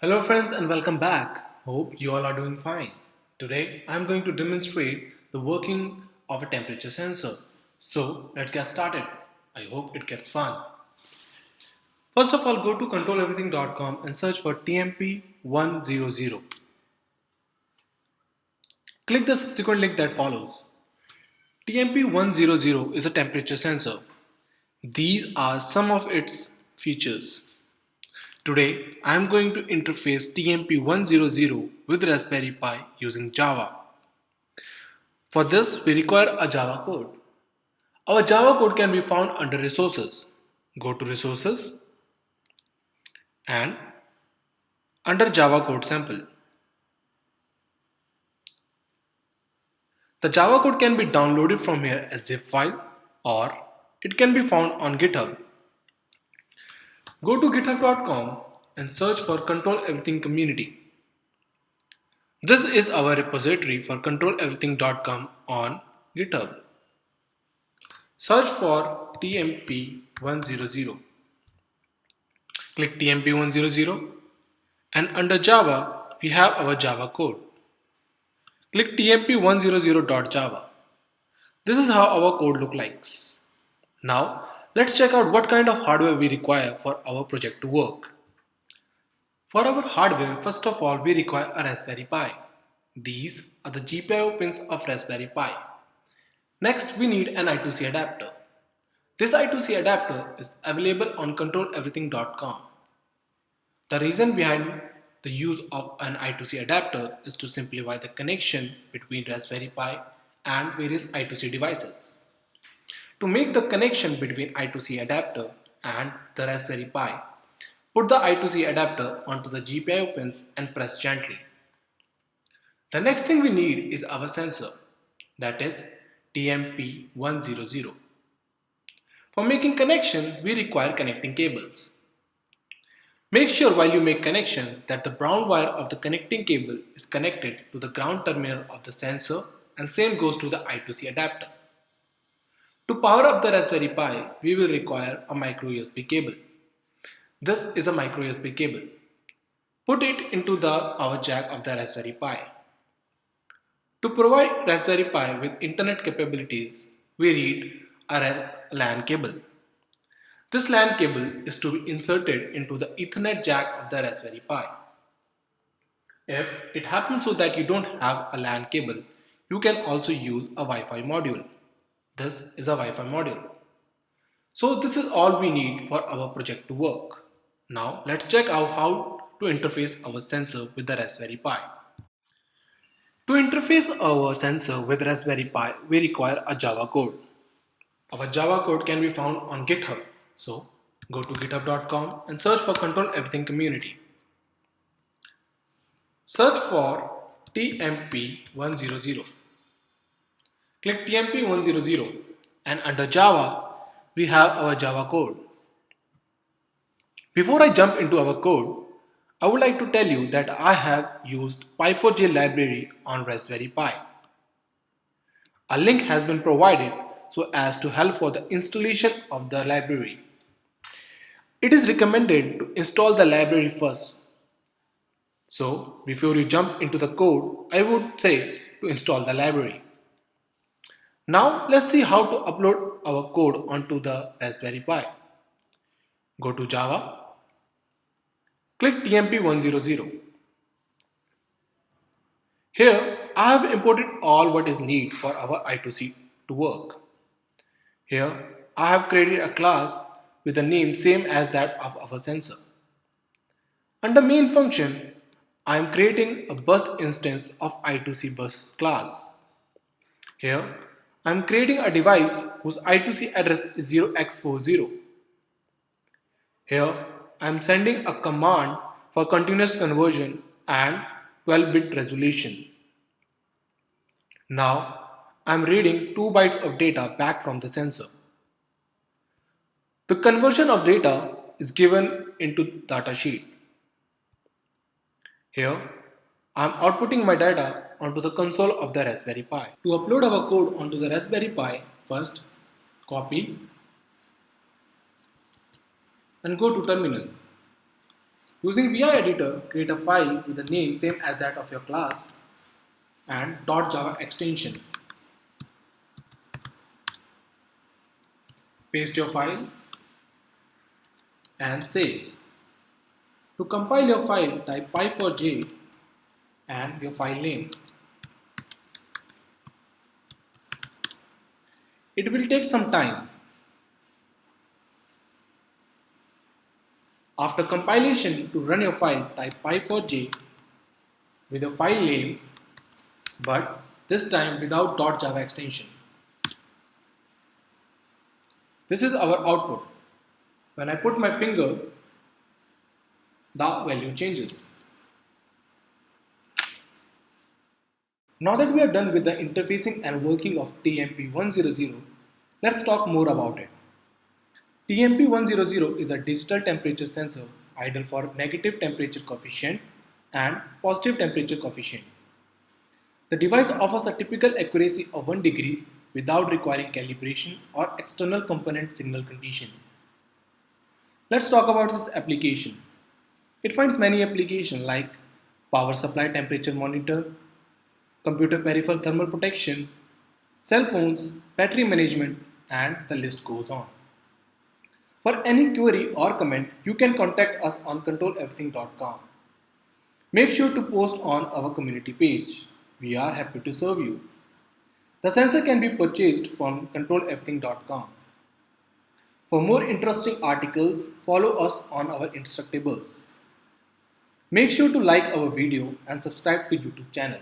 Hello friends and welcome back. Hope you all are doing fine. Today I am going to demonstrate the working of a temperature sensor. So let's get started. I hope it gets fun. First of all, go to controleverything.com and search for TMP100. Click the subsequent link that follows. TMP100 is a temperature sensor. These are some of its features. Today, I am going to interface TMP100 with Raspberry Pi using Java. For this, we require a Java code. Our Java code can be found under Resources. Go to Resources and under Java Code Sample. The Java code can be downloaded from here as zip file or it can be found on GitHub. Go to github.com and search for Control Everything Community. This is our repository for controleverything.com on GitHub. Search for TMP100. Click TMP100 and under Java we have our Java code. Click tmp100.java. This is how our code looks like. Now let's check out what kind of hardware we require for our project to work. For our hardware, first of all we require a Raspberry Pi. These are the GPIO pins of Raspberry Pi. Next we need an I2C adapter. This I2C adapter is available on controleverything.com. The reason behind the use of an I2C adapter is to simplify the connection between Raspberry Pi and various I2C devices. To make the connection between I2C adapter and the Raspberry Pi, put the I2C adapter onto the GPIO pins and press gently. The next thing we need is our sensor, that is TMP100. For making connection, we require connecting cables. Make sure while you make connection that the brown wire of the connecting cable is connected to the ground terminal of the sensor and same goes to the I2C adapter. To power up the Raspberry Pi, we will require a micro USB cable. This is a micro USB cable. Put it into our jack of the Raspberry Pi. To provide Raspberry Pi with internet capabilities, we need a LAN cable. This LAN cable is to be inserted into the Ethernet jack of the Raspberry Pi. If it happens so that you don't have a LAN cable, you can also use a Wi-Fi module. This is a Wi-Fi module. So this is all we need for our project to work. Now let's check out how to interface our sensor with the Raspberry Pi. To interface our sensor with Raspberry Pi, we require a Java code. Our Java code can be found on GitHub. So go to github.com and search for Control Everything Community. Search for TMP100. Click TMP100 and under Java, we have our Java code. Before I jump into our code, I would like to tell you that I have used Py4j library on Raspberry Pi. A link has been provided so as to help for the installation of the library. It is recommended to install the library first. So before you jump into the code, I would say to install the library. Now let's see how to upload our code onto the Raspberry Pi. Go to Java, click TMP100. Here I have imported all what is needed for our I2C to work. Here I have created a class with a name same as that of our sensor. Under main function, I am creating a bus instance of I2C bus class. Here I am creating a device whose I2C address is 0x40. Here I am sending a command for continuous conversion and 12-bit resolution. Now I am reading 2 bytes of data back from the sensor. The conversion of data is given into datasheet. Here I am outputting my data onto the console of the Raspberry Pi. To upload our code onto the Raspberry Pi, first copy and go to terminal. Using VI Editor, create a file with a name same as that of your class and .java extension. Paste your file and save. To compile your file, type py4j and your file name. It will take some time. After compilation, to run your file, type py4j with a file name, but this time without .java extension. This is our output. When I put my finger, the value changes. Now that we are done with the interfacing and working of TMP100, let's talk more about it. TMP100 is a digital temperature sensor ideal for negative temperature coefficient and positive temperature coefficient. The device offers a typical accuracy of 1 degree without requiring calibration or external component signal conditioning. Let's talk about this application. It finds many applications like power supply temperature monitor, computer peripheral thermal protection, cell phones, battery management, and the list goes on. For any query or comment, you can contact us on controleverything.com. Make sure to post on our community page. We are happy to serve you. The sensor can be purchased from controleverything.com. For more interesting articles, follow us on our Instructables. Make sure to like our video and subscribe to YouTube channel.